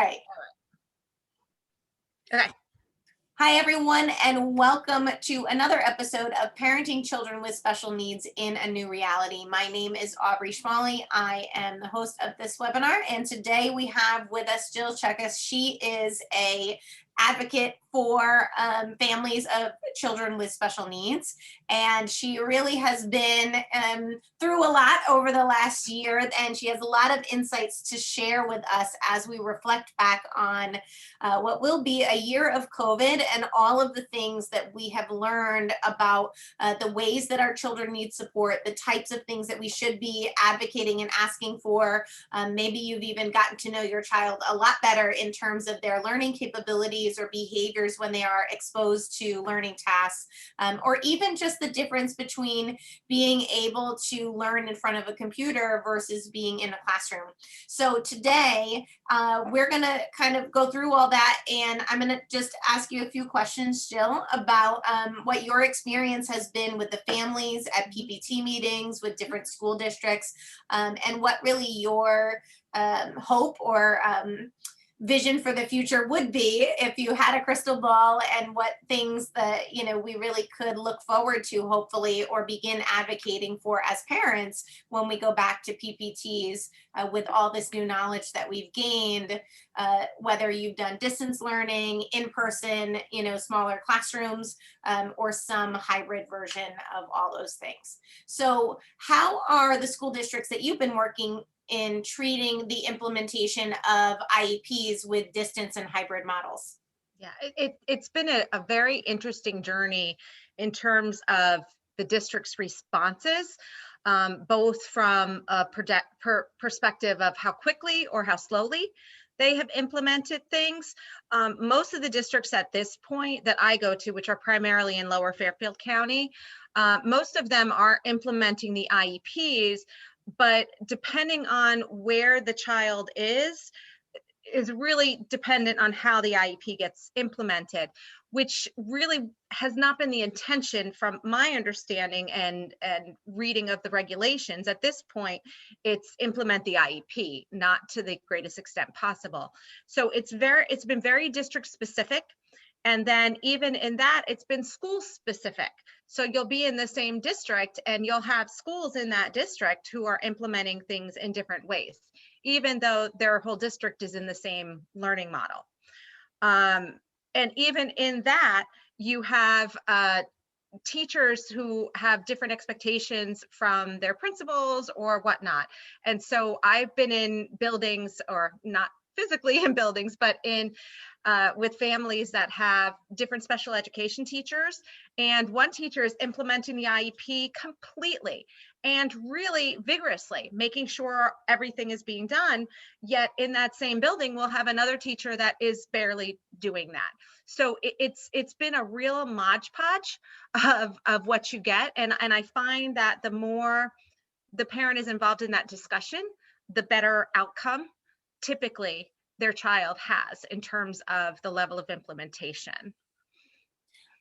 right. Okay. Hi, everyone, and welcome to another episode of Parenting Children with Special Needs in a New Reality. My name is Aubrey Schmalley. I am the host of this webinar, and today we have with us Jill Chekas. She is a advocate for families of children with special needs, and she really has been through a lot over the last year, and she has a lot of insights to share with us as we reflect back on what will be a year of COVID and all of the things that we have learned about the ways that our children need support, the types of things that we should be advocating and asking for. Maybe you've even gotten to know your child a lot better in terms of their learning capabilities or behaviors when they are exposed to learning tasks, or even just the difference between being able to learn in front of a computer versus being in a classroom. So today, we're going to kind of go through all that, and I'm going to just ask you a few questions, Jill, about what your experience has been with the families at PPT meetings with different school districts, and what really your hope or vision for the future would be if you had a crystal ball, and what things that we really could look forward to, hopefully, or begin advocating for as parents when we go back to PPTs with all this new knowledge that we've gained, whether you've done distance learning, in person, smaller classrooms, or some hybrid version of all those things. So how are the school districts that you've been working in treating the implementation of IEPs with distance and hybrid models? Yeah, it's been a very interesting journey in terms of the district's responses, both from a perspective of how quickly or how slowly they have implemented things. Most of the districts at this point that I go to, which are primarily in Lower Fairfield County, most of them are implementing the IEPs, but depending on where the child is really dependent on how the IEP gets implemented, which really has not been the intention from my understanding and reading of the regulations. At this point, it's implement the IEP, not to the greatest extent possible. So it's been very district specific. And then even in that, it's been school specific. So you'll be in the same district and you'll have schools in that district who are implementing things in different ways, even though their whole district is in the same learning model. And even in that, you have teachers who have different expectations from their principals or whatnot. And so I've been in buildings, or not physically in buildings, but in with families that have different special education teachers, and one teacher is implementing the IEP completely and really vigorously, making sure everything is being done. Yet in that same building, we'll have another teacher that is barely doing that. So it's been a real modge podge of what you get, and I find that the more the parent is involved in that discussion, the better outcome typically their child has in terms of the level of implementation.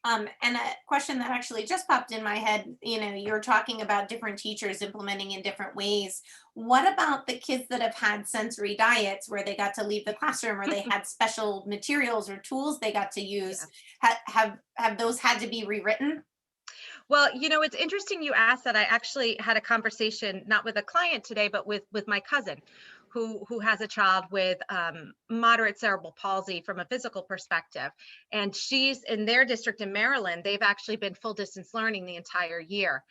And a question that actually just popped in my head, you're talking about different teachers implementing in different ways. What about the kids that have had sensory diets where they got to leave the classroom, or they had special materials or tools they got to use? Yeah. Have those had to be rewritten? Well, it's interesting you asked that. I actually had a conversation, not with a client today, but with my cousin, who has a child with moderate cerebral palsy from a physical perspective. And she's in their district in Maryland. They've actually been full distance learning the entire year.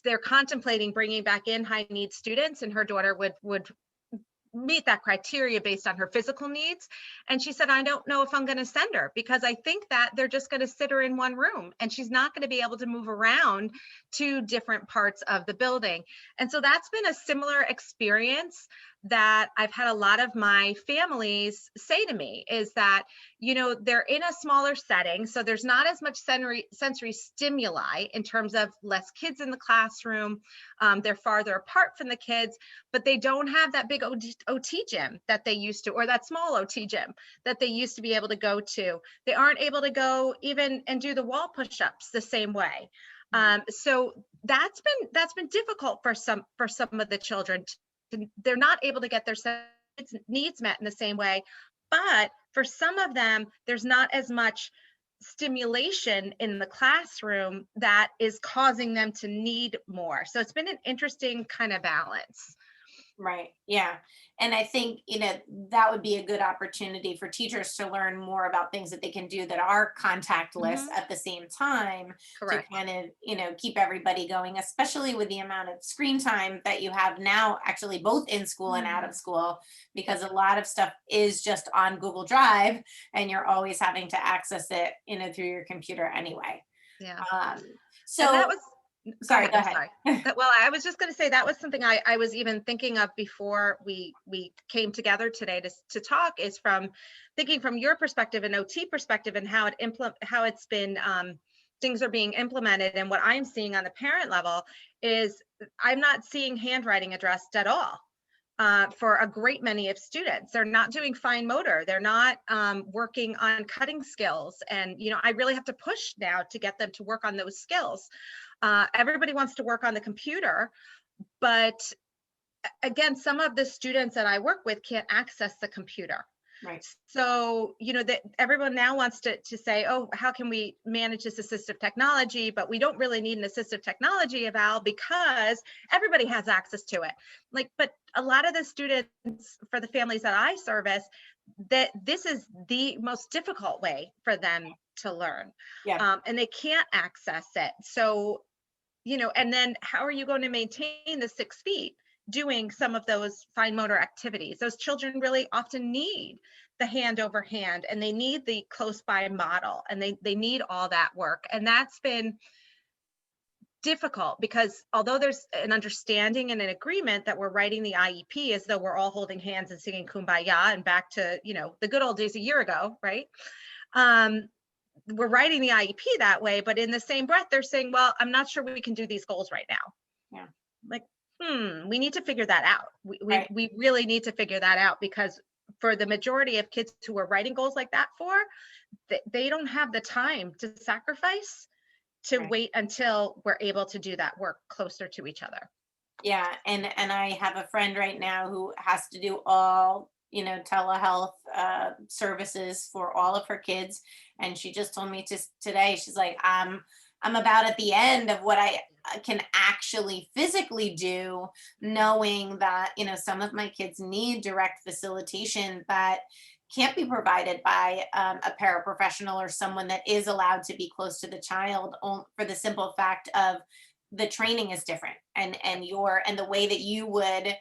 They're contemplating bringing back in high needs students, and her daughter would meet that criteria based on her physical needs. And she said, I don't know if I'm going to send her, because I think that they're just going to sit her in one room and she's not going to be able to move around to different parts of the building. And so that's been a similar experience that I've had a lot of my families say to me, is that, they're in a smaller setting, so there's not as much sensory stimuli in terms of less kids in the classroom. They're farther apart from the kids, but they don't have that big OT gym that they used to, or that small OT gym that they used to be able to go to. They aren't able to go even and do the wall push-ups the same way. So that's been difficult for some of the children. They're not able to get their needs met in the same way. But for some of them, there's not as much stimulation in the classroom that is causing them to need more. So it's been an interesting kind of balance. Right. Yeah. And I think, that would be a good opportunity for teachers to learn more about things that they can do that are contactless Mhm. at the same time to Correct. kind of, keep everybody going, especially with the amount of screen time that you have now, actually, both in school and out of school, because a lot of stuff is just on Google Drive and you're always having to access it, through your computer anyway. Yeah. Um, And that so, was, go sorry, ahead, go I'm ahead. sorry. Well, I was just going to say that was something I was even thinking of before we came together today to talk, is from thinking from your perspective and OT perspective, and how it's been, things are being implemented. And what I'm seeing on the parent level is I'm not seeing handwriting addressed at all. For a great many of students, they're not doing fine motor. They're not working on cutting skills. And, I really have to push now to get them to work on those skills. Everybody wants to work on the computer, but again, some of the students that I work with can't access the computer. Right. So, that everyone now wants to say, oh, how can we manage this assistive technology? But we don't really need an assistive technology eval because everybody has access to it. But a lot of the students, for the families that I service, that this is the most difficult way for them to learn. Yeah. And they can't access it. So, and then how are you going to maintain the 6 feet doing some of those fine motor activities? Those children really often need the hand over hand, and they need the close by model, and they need all that work. And that's been difficult because although there's an understanding and an agreement that we're writing the IEP as though we're all holding hands and singing Kumbaya and back to, the good old days a year ago, right? We're writing the IEP that way, but in the same breath, they're saying, well, I'm not sure we can do these goals right now. Yeah. Like, we need to figure that out. Right. We really need to figure that out, because for the majority of kids who are writing goals like that they don't have the time to sacrifice to Right. wait until we're able to do that work closer to each other. Yeah, and I have a friend right now who has to do all, telehealth services for all of her kids, and she just told me just today, she's like, I'm about at the end of what I can actually physically do, knowing that, some of my kids need direct facilitation that can't be provided by a paraprofessional or someone that is allowed to be close to the child, for the simple fact of the training is different, and the way that you would,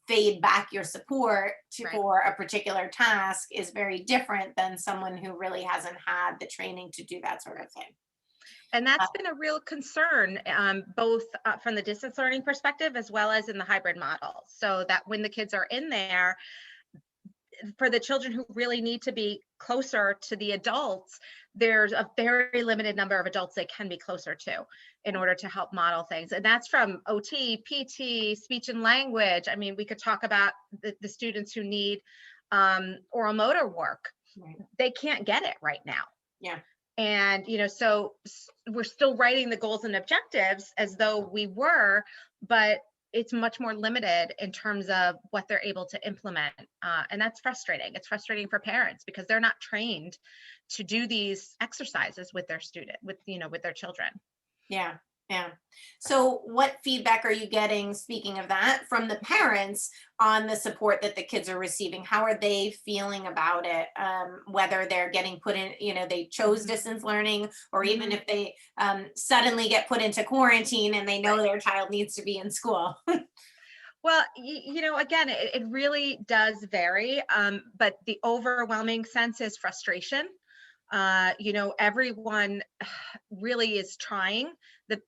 fade back your support Right. for a particular task is very different than someone who really hasn't had the training to do that sort of thing. And Uh, that's been a real concern, both from the distance learning perspective as well as in the hybrid model. So that when the kids are in there, for the children who really need to be closer to the adults, there's a very limited number of adults they can be closer to in order to help model things. And that's from OT, PT, speech and language. I mean, we could talk about the students who need oral motor work. right. They can't get it right now. Yeah. And, so we're still writing the goals and objectives as though we were, but it's much more limited in terms of what they're able to implement. And that's frustrating. It's frustrating for parents because they're not trained to do these exercises with their with their children. Yeah. Yeah. So, what feedback are you getting, speaking of that, from the parents on the support that the kids are receiving? How are they feeling about it? Whether they're getting put in, they chose Mhm. distance learning, or even Mhm. if they suddenly get put into quarantine and they know Right. their child needs to be in school. Well, again, it really does vary, but the overwhelming sense is frustration. Everyone really is trying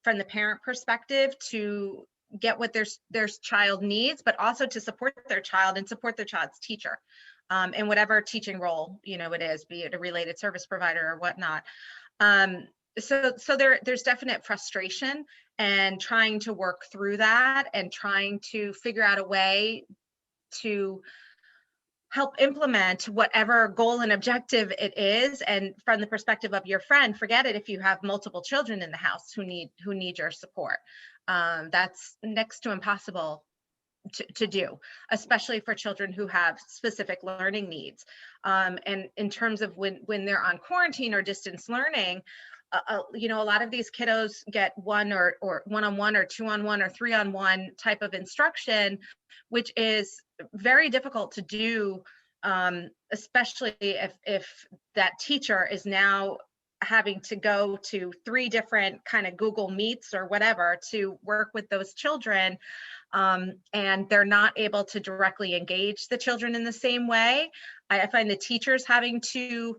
from the parent perspective to get what their child needs, but also to support their child and support their child's teacher, in whatever teaching role, it is, be it a related service provider or whatnot. So there's definite frustration and trying to work through that and trying to figure out a way to help implement whatever goal and objective it is. And from the perspective of your friend, forget it if you have multiple children in the house who need your support. That's next to impossible to do, especially for children who have specific learning needs. And in terms of when they're on quarantine or distance learning, a lot of these kiddos get one or one-on-one or two-on-one or three-on-one type of instruction, which is very difficult to do, especially if that teacher is now having to go to 3 different kind of Google Meets or whatever to work with those children. And they're not able to directly engage the children in the same way. I find the teachers having to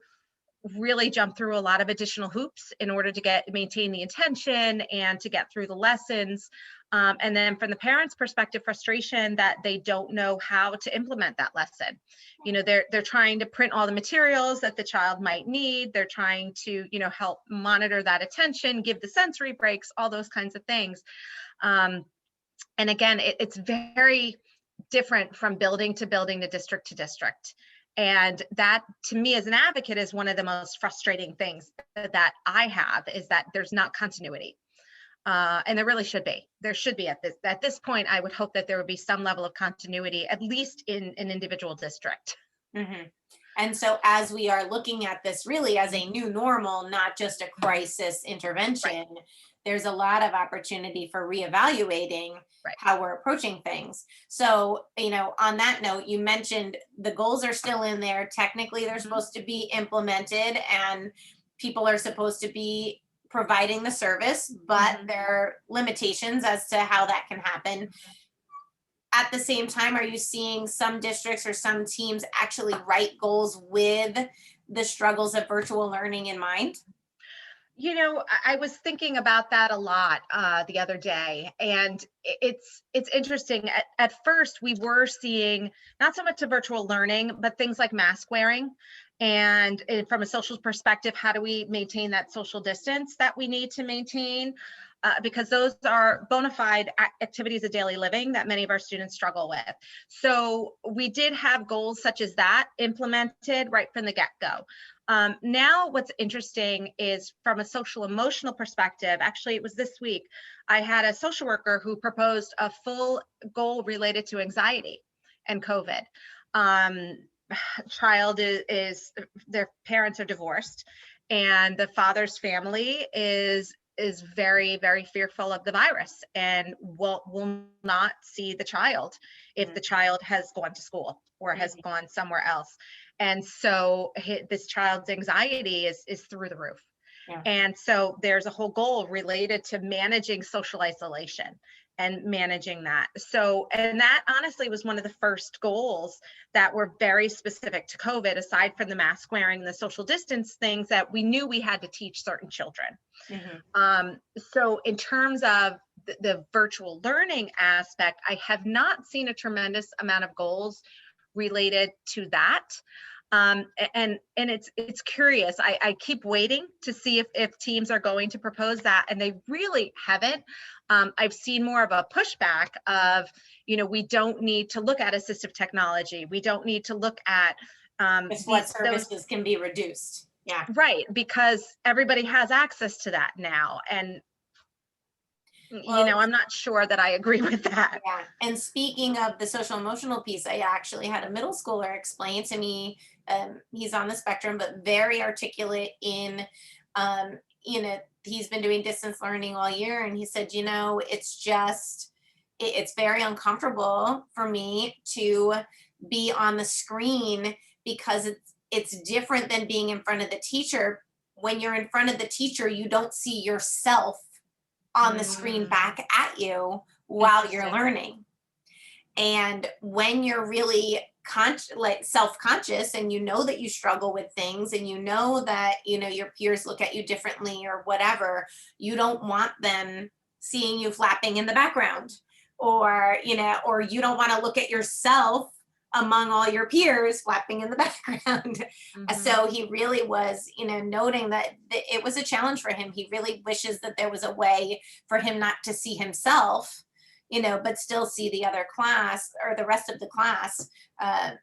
really jump through a lot of additional hoops in order to maintain the attention and to get through the lessons. And then from the parents' perspective, frustration that they don't know how to implement that lesson. They're trying to print all the materials that the child might need. They're trying to, help monitor that attention, give the sensory breaks, all those kinds of things. And again, it's very different from building to building, to district. And that, to me as an advocate, is one of the most frustrating things that I have, is that there's not continuity. And there really should be. There should be at this point. I would hope that there would be some level of continuity, at least in an individual district. Mm-hmm. And so as we are looking at this really as a new normal, not just a crisis intervention, right, there's a lot of opportunity for reevaluating, right, how we're approaching things. So, on that note, you mentioned the goals are still in there. Technically, they're supposed to be implemented and people are supposed to be providing the service, but there are limitations as to how that can happen. At the same time, are you seeing some districts or some teams actually write goals with the struggles of virtual learning in mind? I was thinking about that a lot the other day, and it's interesting. At first, we were seeing not so much of virtual learning, but things like mask wearing. And from a social perspective, how do we maintain that social distance that we need to maintain? Because those are bona fide activities of daily living that many of our students struggle with. So we did have goals such as that implemented right from the get-go. Now what's interesting is from a social emotional perspective, actually it was this week, I had a social worker who proposed a full goal related to anxiety and COVID. Child is their parents are divorced, and the father's family is very, very fearful of the virus and will not see the child if the child has gone to school or has gone somewhere else. And so this child's anxiety is through the roof. Yeah. And so there's a whole goal related to managing social isolation and managing that. So, and that honestly was one of the first goals that were very specific to COVID, aside from the mask wearing and the social distance things that we knew we had to teach certain children. So in terms of the virtual learning aspect, I have not seen a tremendous amount of goals related to that. And it's curious. I keep waiting to see if teams are going to propose that, and they really haven't. I've seen more of a pushback of, we don't need to look at assistive technology. We don't need to look at what services can be reduced. Yeah. Right, because everybody has access to that now. And I'm not sure that I agree with that. Yeah. And speaking of the social emotional piece, I actually had a middle schooler explain to me, he's on the spectrum, but very articulate in, he's been doing distance learning all year. And he said, it's very uncomfortable for me to be on the screen because it's different than being in front of the teacher. When you're in front of the teacher, you don't see yourself on the screen back at you while you're learning. And when you're really self-conscious and that you struggle with things and that your peers look at you differently or whatever, you don't want them seeing you flapping in the background, or you don't want to look at yourself among all your peers flapping in the background. So he really was, noting that it was a challenge for him. He really wishes that there was a way for him not to see himself, but still see the other class or the rest of the class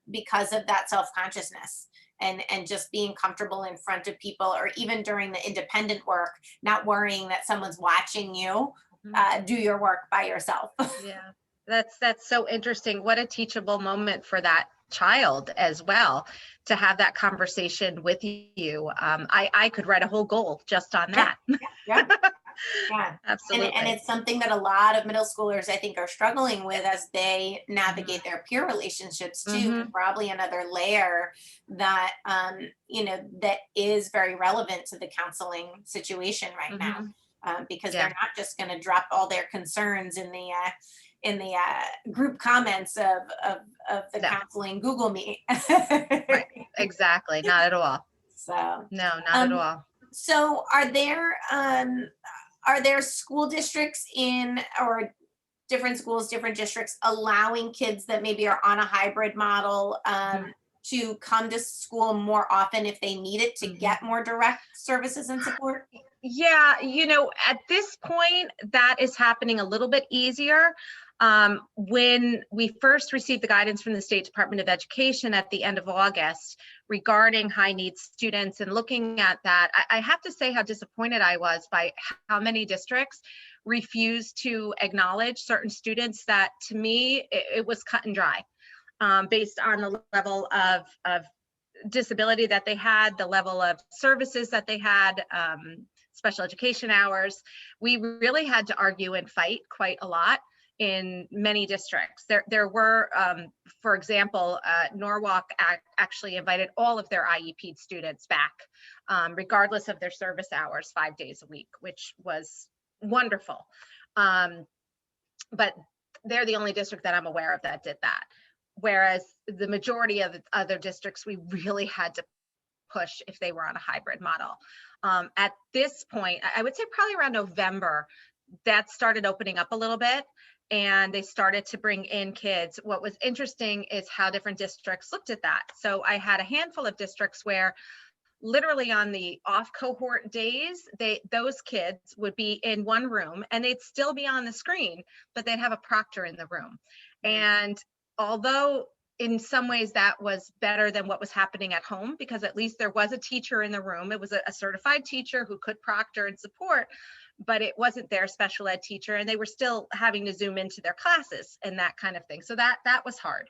because of that self-consciousness and just being comfortable in front of people, or even during the independent work, not worrying that someone's watching you do your work by yourself. Yeah. That's so interesting. What a teachable moment for that child as well, to have that conversation with you. I could write a whole goal just on Yeah, that. yeah, yeah. And Absolutely. it's something that a lot of middle schoolers, I think, are struggling with as they Mhm. navigate their peer relationships too. Mhm. Probably another layer that that is very relevant to the counseling situation right now, Mhm. because they're Yeah. not just going to drop all their concerns in the group comments of the No. counseling Google Meet. Right. Exactly. Not at all. So, No, not at um, all. so are there school districts in or different schools, different districts allowing kids that maybe are on a hybrid model Mhm. to come to school more often if they need it to Mhm. get more direct services and support? Yeah, at this point, that is happening a little bit easier. When we first received the guidance from the State Department of Education at the end of August regarding high needs students and looking at that, I have to say how disappointed I was by how many districts refused to acknowledge certain students that, to me, it was cut and dry, based on the level of disability that they had, the level of services that they had, special education hours. We really had to argue and fight quite a lot in many districts. There were, for example, Norwalk actually invited all of their IEP students back, regardless of their service hours, 5 days a week, which was wonderful. Um, but they're the only district that I'm aware of that did that. Whereas the majority of the other districts, we really had to push if they were on a hybrid model. At this point, I would say probably around November, that started opening up a little bit and they started to bring in kids. What was interesting is how different districts looked at that. So I had a handful of districts where literally on the off cohort days, those kids would be in one room and they'd still be on the screen, but they'd have a proctor in the room. Mm. And although in some ways that was better than what was happening at home, because at least there was a teacher in the room, it was a certified teacher who could proctor and support, but it wasn't their special ed teacher and they were still having to zoom into their classes and that kind of thing. So that was hard.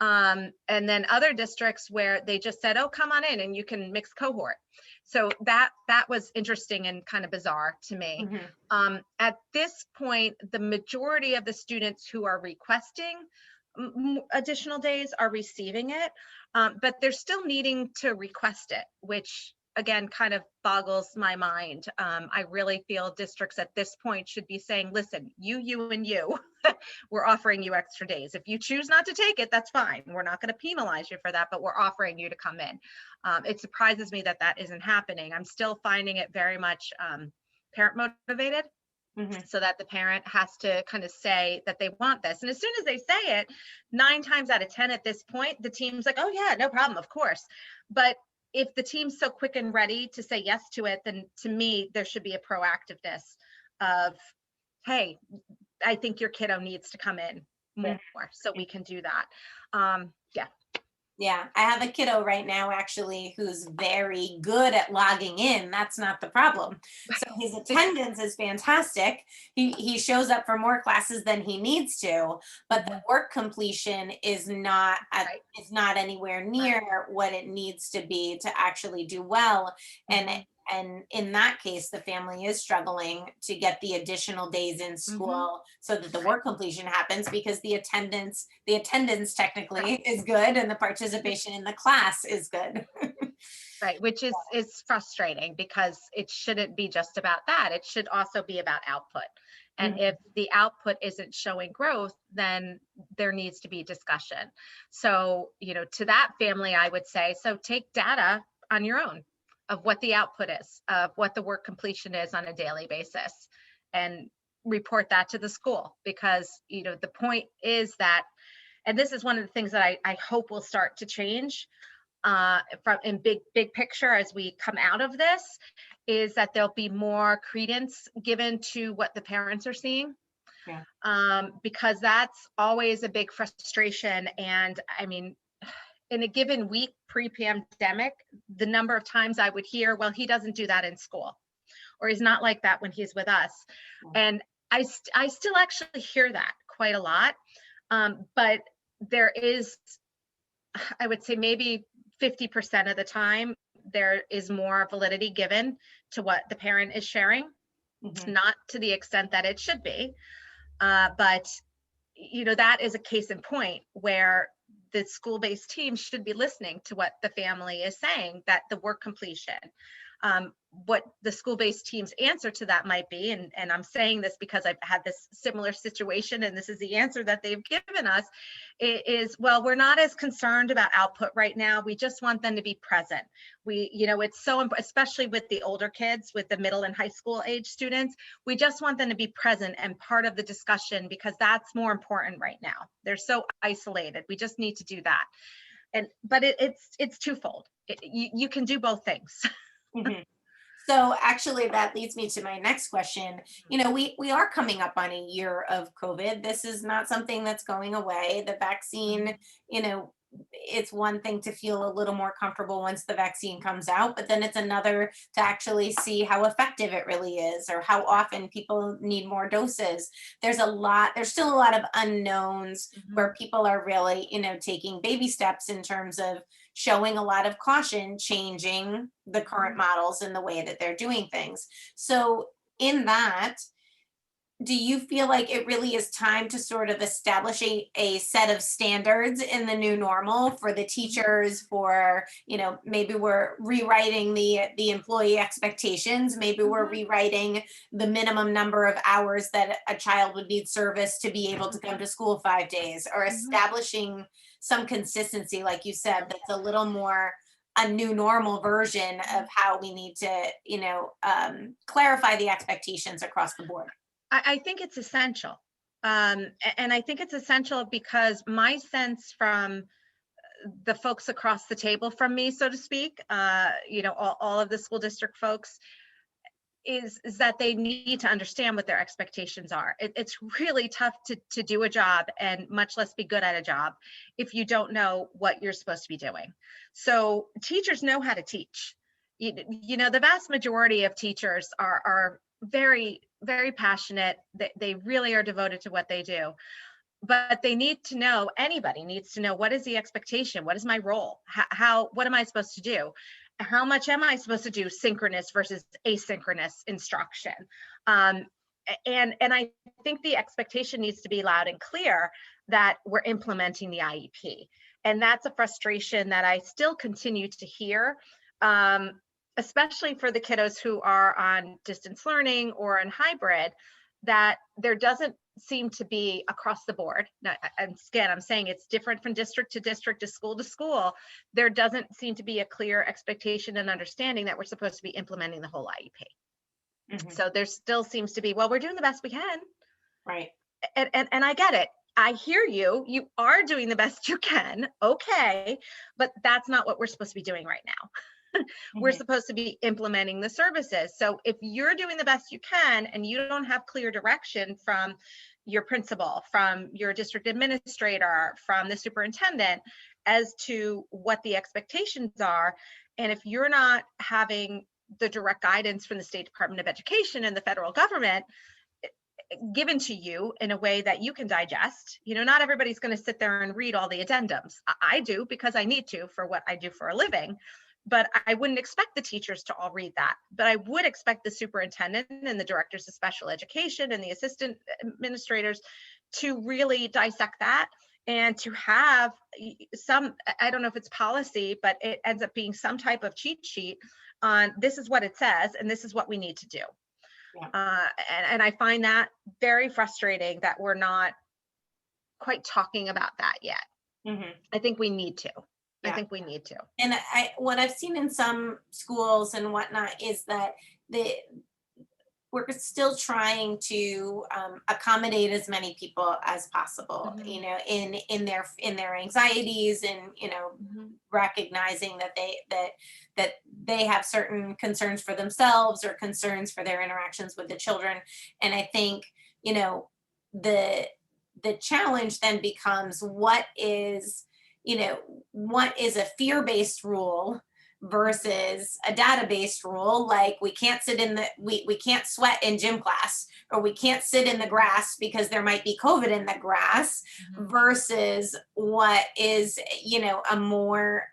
And then other districts where they just said, oh, come on in and you can mix cohort. So that was interesting and kind of bizarre to me. Mhm. At this point, the majority of the students who are requesting additional days are receiving it, but they're still needing to request it, which again kind of boggles my mind. I really feel districts at this point should be saying, listen, you and you, we're offering you extra days. If you choose not to take it, that's fine. We're not going to penalize you for that, but we're offering you to come in. It surprises me that that isn't happening. I'm still finding it very much parent motivated, Mhm. so that the parent has to kind of say that they want this. And as soon as they say it, 9 times out of 10 at this point, the team's like, oh yeah, no problem, of course. But if the team's so quick and ready to say yes to it, then to me, there should be a proactiveness of, hey, I think your kiddo needs to come in Mm. more so we can do that. Yeah. Yeah, I have a kiddo right now actually who's very good at logging in. That's not the problem. So his attendance is fantastic. He shows up for more classes than he needs to, but the Mhm. work completion Right. is not anywhere Right. near what it needs to be to actually do well. And Mhm. and in that case, the family is struggling to get the additional days in Mhm. school so that the Right. work completion happens because the attendance technically is good and the participation in the class is good. Right, which is frustrating because it shouldn't be just about that. It should also be about output. And if Mhm. the output isn't showing growth, then there needs to be discussion. So, to that family, I would say, so take data on your own of what the output is, of what the work completion is on a daily basis, and report that to the school. Because, the point is that, and this is one of the things that I hope will start to change, from in big picture as we come out of this, is that there'll be more credence given to what the parents are seeing, Yeah. because that's always a big frustration. And I mean, in a given week pre-pandemic, the number of times I would hear, well, he doesn't do that in school, or he's not like that when he's with us. Yeah. And I still actually hear that quite a lot. But there is, I would say maybe 50% of the time, there is more validity given to what the parent is sharing, Mhm. not to the extent that it should be. But that is a case in point where the school-based team should be listening to what the family is saying, that the work completion, what the school-based team's answer to that might be, and I'm saying this because I've had this similar situation, and this is the answer that they've given us, is, well, we're not as concerned about output right now. We just want them to be present. It's so, especially with the older kids, with the middle and high school age students, we just want them to be present and part of the discussion, because that's more important right now. They're so isolated. We just need to do that. But it's twofold. You can do both things. Mhm. So actually, that leads me to my next question. We are coming up on a year of COVID. This is not something that's going away. The vaccine, it's one thing to feel a little more comfortable once the vaccine comes out, but then it's another to actually see how effective it really is, or how often people need more doses. There's still a lot of unknowns where people are really, taking baby steps in terms of showing a lot of caution, changing the current models and the way that they're doing things. So, in that, do you feel like it really is time to sort of establish a set of standards in the new normal for the teachers, for, maybe we're rewriting the employee expectations, maybe we're rewriting the minimum number of hours that a child would need service to be able to come to school 5 days, or establishing some consistency, like you said, that's a little more a new normal version of how we need to, clarify the expectations across the board? I think it's essential. And I think it's essential because my sense from the folks across the table from me, so to speak, all of the school district folks, is that they need to understand what their expectations are. It's really tough to do a job, and much less be good at a job, if you don't know what you're supposed to be doing. So teachers know how to teach. The vast majority of teachers are very, very passionate. They really are devoted to what they do. But they need to know, anybody needs to know, what is the expectation? What is my role? What am I supposed to do? How much am I supposed to do synchronous versus asynchronous instruction? And I think the expectation needs to be loud and clear that we're implementing the IEP. And that's a frustration that I still continue to hear, especially for the kiddos who are on distance learning or in hybrid, that there doesn't seem to be across the board. Now, I'm saying it's different from district to school. There doesn't seem to be a clear expectation and understanding that we're supposed to be implementing the whole IEP. So there still seems to be, well, we're doing the best we can. Right. And I get it. I hear you. You are doing the best you can. Okay. But that's not what we're supposed to be doing right now. We're supposed to be implementing the services. So if you're doing the best you can and you don't have clear direction from your principal, from your district administrator, from the superintendent, as to what the expectations are, and if you're not having the direct guidance from the State Department of Education and the federal government given to you in a way that you can digest, not everybody's going to sit there and read all the addendums. I do, because I need to for what I do for a living. But I wouldn't expect the teachers to all read that. But I would expect the superintendent and the directors of special education and the assistant administrators to really dissect that, and to have some, I don't know if it's policy, but it ends up being some type of cheat sheet on, this is what it says and this is what we need to do. Yeah. And I find that very frustrating that we're not quite talking about that yet. I think we need to. I think we need to. And what I've seen in some schools and whatnot is that we're still trying to accommodate as many people as possible, in their anxieties, and recognizing that they have certain concerns for themselves or concerns for their interactions with the children. And I think, the challenge then becomes, what is a fear-based rule versus a data-based rule, like we can't sit in the, we can't sweat in gym class, or we can't sit in the grass because there might be COVID in the grass, versus what is, you know, a more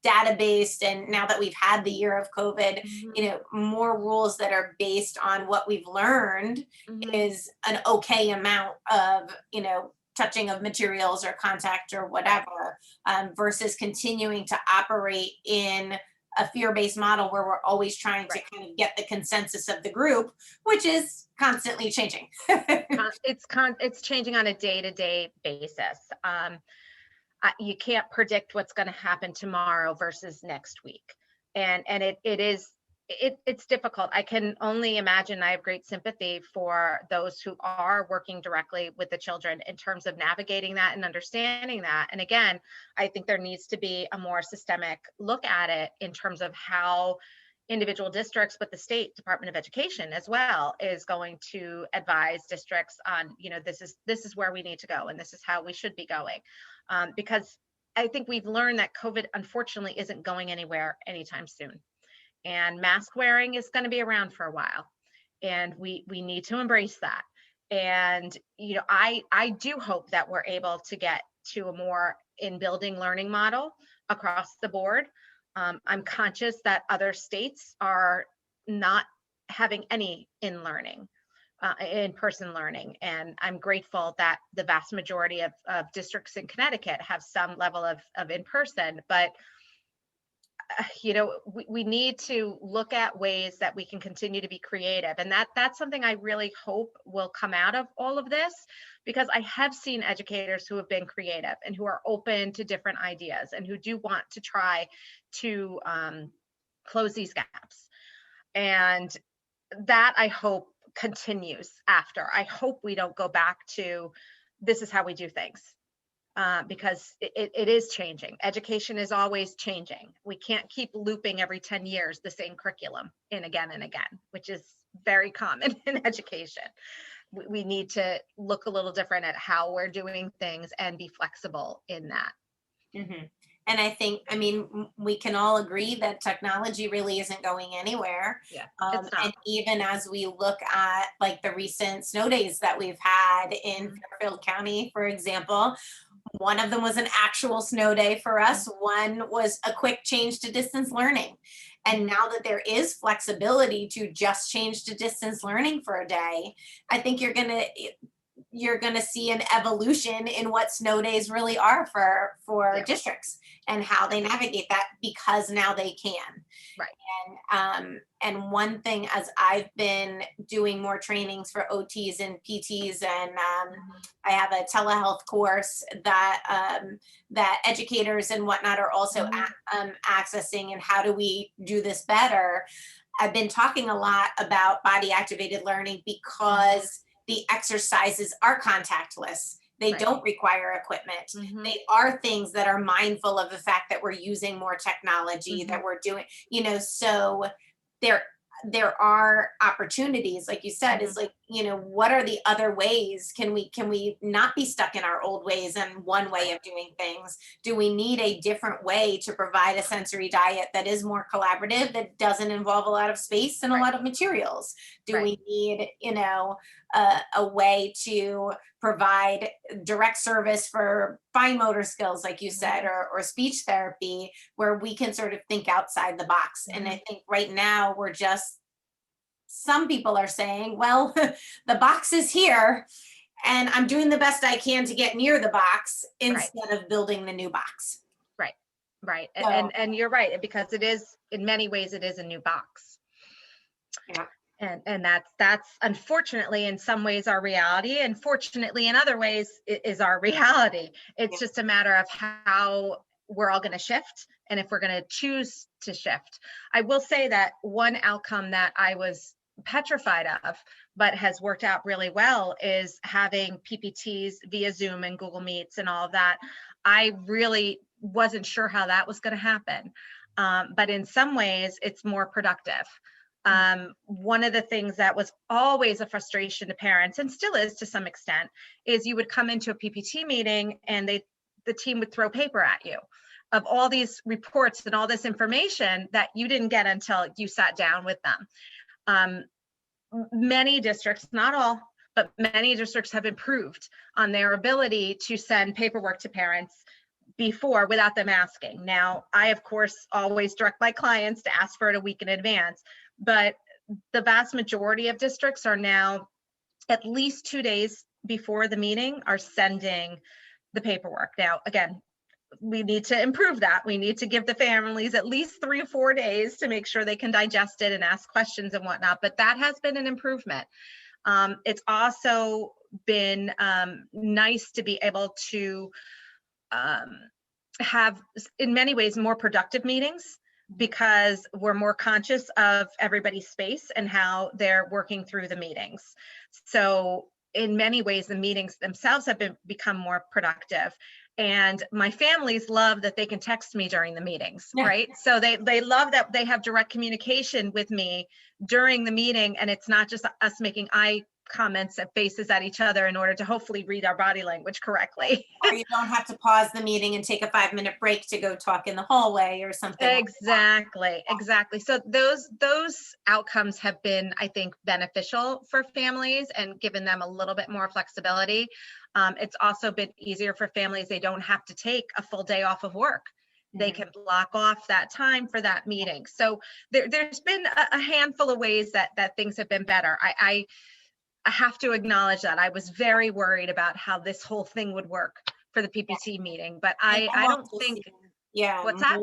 data-based, and now that we've had the year of COVID, you know, more rules that are based on what we've learned is an okay amount of, you know, touching of materials or contact or whatever, versus continuing to operate in a fear-based model where we're always trying to kind of get the consensus of the group, which is constantly changing. It's changing on a day-to-day basis. You can't predict what's going to happen tomorrow versus next week, and it's difficult. I can only imagine. I have great sympathy for those who are working directly with the children in terms of navigating that and understanding that. And again, I think there needs to be a more systemic look at it in terms of how individual districts, but the state Department of Education as well is going to advise districts on, you know, this is where we need to go and this is how we should be going, because I think we've learned that COVID unfortunately isn't going anywhere anytime soon, and mask wearing is going to be around for a while, and we need to embrace that. And you know, I do hope that we're able to get to a more in building learning model across the board. I'm conscious that other states are not having any in-person learning. And I'm grateful that the vast majority of districts in Connecticut have some level of in-person, but you know, we need to look at ways that we can continue to be creative. And that's something I really hope will come out of all of this, because I have seen educators who have been creative and who are open to different ideas and who do want to try to close these gaps. And that I hope continues after. I hope we don't go back to this is how we do things. Because it is changing. Education is always changing. We can't keep looping every 10 years the same curriculum and again, which is very common in education. We need to look a little different at how we're doing things and be flexible in that. And I think, I mean, we can all agree that technology really isn't going anywhere. Yeah, and even as we look at like the recent snow days that we've had in Fairfield County, for example, one of them was an actual snow day for us. One was a quick change to distance learning. And now that there is flexibility to just change to distance learning for a day, I think you're going to see an evolution in what snow days really are for districts and how they navigate that, because now they can. Right. And one thing, as I've been doing more trainings for OTs and PTs, and I have a telehealth course that that educators and whatnot are also accessing, and how do we do this better? I've been talking a lot about body activated learning because the exercises are contactless. They don't require equipment. They are things that are mindful of the fact that we're using more technology, that we're doing, you know, so there are opportunities, like you said, is like, you know, what are the other ways? Can we not be stuck in our old ways and one way of doing things? Do we need a different way to provide a sensory diet that is more collaborative, that doesn't involve a lot of space and a lot of materials? Do we need, you know, a way to provide direct service for fine motor skills, like you said, or speech therapy, where we can sort of think outside the box? And I think right now we're just, some people are saying, well, the box is here and I'm doing the best I can to get near the box instead of building the new box. Right. So, and you're right, because it is, in many ways, it is a new box. Yeah. And that's unfortunately in some ways our reality, and fortunately in other ways it is our reality. It's just a matter of how we're all going to shift, and if we're going to choose to shift. I will say that one outcome that I was petrified of, but has worked out really well, is having PPTs via Zoom and Google Meets and all of that. I really wasn't sure how that was going to happen, but in some ways it's more productive. One of the things that was always a frustration to parents, and still is to some extent, is you would come into a PPT meeting and the team would throw paper at you. of all these reports and all this information that you didn't get until you sat down with them. Many districts, not all, but many districts have improved on their ability to send paperwork to parents before without them asking. Now, I, of course, always direct my clients to ask for it a week in advance, but the vast majority of districts are now at least 2 days before the meeting are sending the paperwork. Now, again, we need to improve that. We need to give the families at least 3 or 4 days to make sure they can digest it and ask questions and whatnot, but that has been an improvement. It's also been nice to be able to have, in many ways, more productive meetings, because we're more conscious of everybody's space and how they're working through the meetings. So in many ways, the meetings themselves have become more productive. And my families love that they can text me during the meetings, right? So they love that they have direct communication with me during the meeting, and it's not just us making eye comments and faces at each other in order to hopefully read our body language correctly. Or you don't have to pause the meeting and take a 5-minute break to go talk in the hallway or something. Exactly, exactly. So those outcomes have been, I think, beneficial for families and given them a little bit more flexibility. It's also been easier for families. They don't have to take a full day off of work. They can block off that time for that meeting. So there's been a handful of ways that things have been better. I have to acknowledge that I was very worried about how this whole thing would work for the PPT meeting, but I don't think. Yeah, What's that?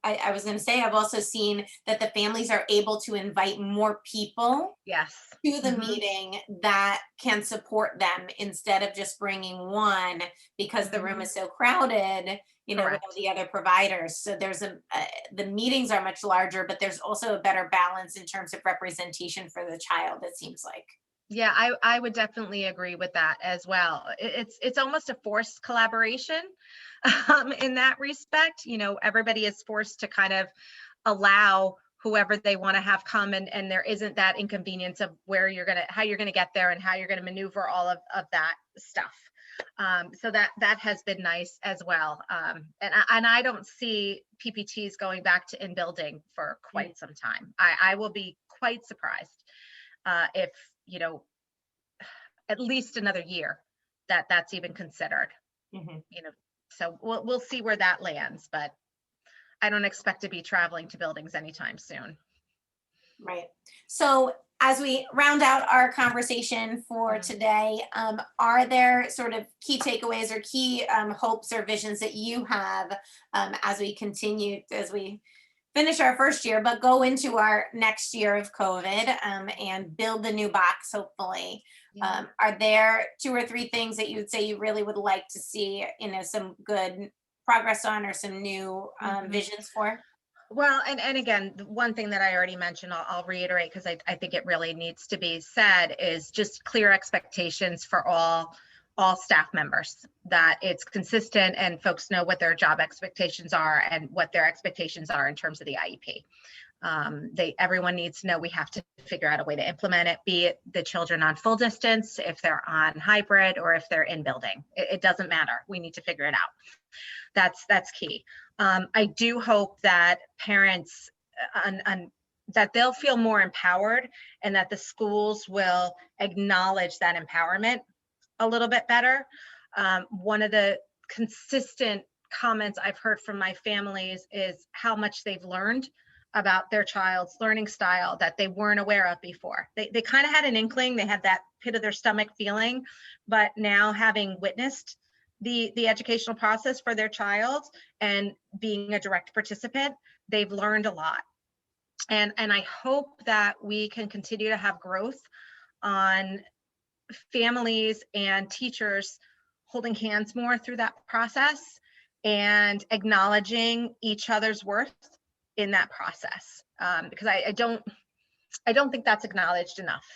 I was going to say, I've also seen that the families are able to invite more people Yes. to the meeting that can support them instead of just bringing one, because the room is so crowded, with all the other providers. So there's the meetings are much larger, but there's also a better balance in terms of representation for the child, it seems like. Yeah, I would definitely agree with that as well. It's almost a forced collaboration in that respect. Everybody is forced to kind of allow whoever they want to have come, and there isn't that inconvenience of how you're gonna get there and how you're gonna maneuver all of that stuff. So that has been nice as well. And I don't see PPTs going back to in building for quite some time. I will be quite surprised if at least another year that's even considered. So we'll see where that lands, but I don't expect to be traveling to buildings anytime soon. Right. So as we round out our conversation for today, are there sort of key takeaways or key hopes or visions that you have as we finish our first year, but go into our next year of COVID and build the new box, hopefully? Yeah. Are there 2 or 3 things that you would say you really would like to see, some good progress on, or some new visions for? Well, and again, the one thing that I already mentioned, I'll reiterate, because I think it really needs to be said, is just clear expectations for all staff members, that it's consistent and folks know what their job expectations are and what their expectations are in terms of the IEP. Everyone needs to know we have to figure out a way to implement it, be it the children on full distance, if they're on hybrid, or if they're in building. It doesn't matter. We need to figure it out. That's key. I do hope that parents that they'll feel more empowered, and that the schools will acknowledge that empowerment a little bit better. One of the consistent comments I've heard from my families is how much they've learned about their child's learning style that they weren't aware of before. They kind of had an inkling, they had that pit of their stomach feeling, but now having witnessed the educational process for their child and being a direct participant, they've learned a lot. And I hope that we can continue to have growth on families and teachers holding hands more through that process and acknowledging each other's worth in that process, because I don't think that's acknowledged enough.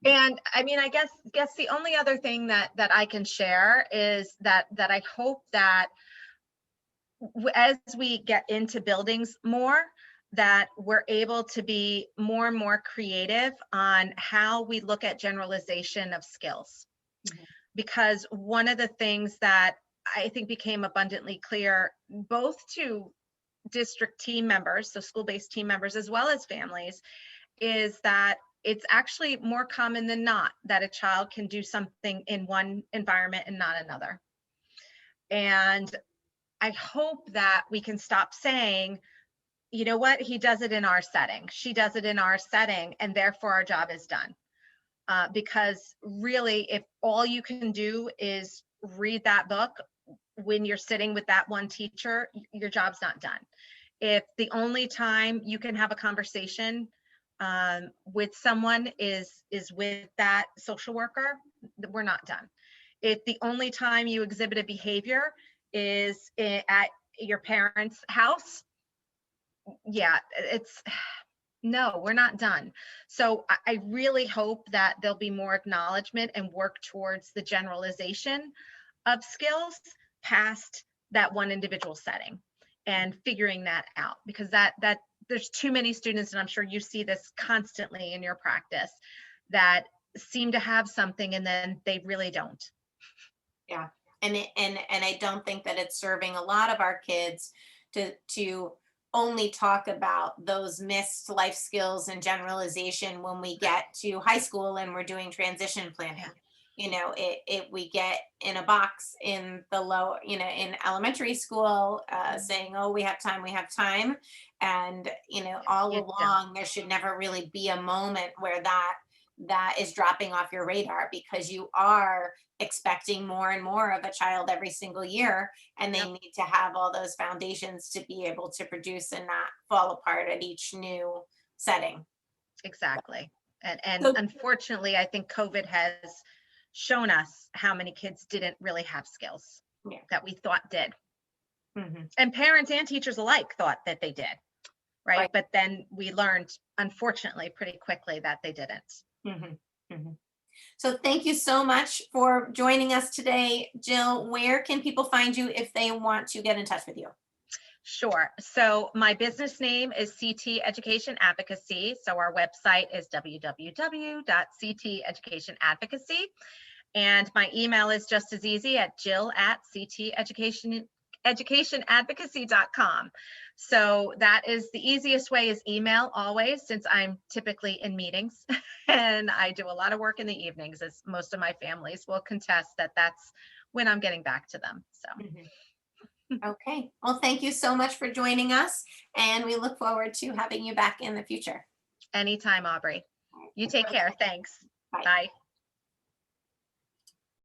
And I mean, I guess the only other thing that I can share is that I hope that as we get into buildings more, that we're able to be more and more creative on how we look at generalization of skills. Because one of the things that I think became abundantly clear both to district team members, so school-based team members, as well as families, is that it's actually more common than not that a child can do something in one environment and not another. And I hope that we can stop saying, you know what, he does it in our setting, she does it in our setting, and therefore our job is done. Because really, if all you can do is read that book when you're sitting with that one teacher, your job's not done. If the only time you can have a conversation with someone is with that social worker, we're not done. If the only time you exhibit a behavior is at your parents' house, yeah, it's no, we're not done. So I really hope that there'll be more acknowledgement and work towards the generalization of skills past that one individual setting and figuring that out, because that there's too many students, and I'm sure you see this constantly in your practice, that seem to have something and then they really don't. Yeah. And I don't think that it's serving a lot of our kids to only talk about those missed life skills and generalization when we get to high school and we're doing transition planning. Yeah. You know, it we get in a box in the low, you know, in elementary school, saying, oh, we have time, we have time. And, you know, all You don't. along there should never really be a moment where that is dropping off your radar, because you are expecting more and more of a child every single year, and they Yep. need to have all those foundations to be able to produce and not fall apart at each new setting. Exactly. And So unfortunately, I think COVID has shown us how many kids didn't really have skills yeah. that we thought did. Mhm. And parents and teachers alike thought that they did, right? Right. But then we learned, unfortunately, pretty quickly that they didn't. Mhm. Mhm. So thank you so much for joining us today. Jill, where can people find you if they want to get in touch with you? Sure. So my business name is CT Education Advocacy. So our website is www.cteducationadvocacy. And my email is just as easy at jill@cteducationadvocacy.com. So that is the easiest way, is email always, since I'm typically in meetings and I do a lot of work in the evenings, as most of my families will contest that that's when I'm getting back to them. So Mhm. Okay. Well, thank you so much for joining us, and we look forward to having you back in the future. anytime, Aubrey. All You right. take care. Thanks. Bye. Bye.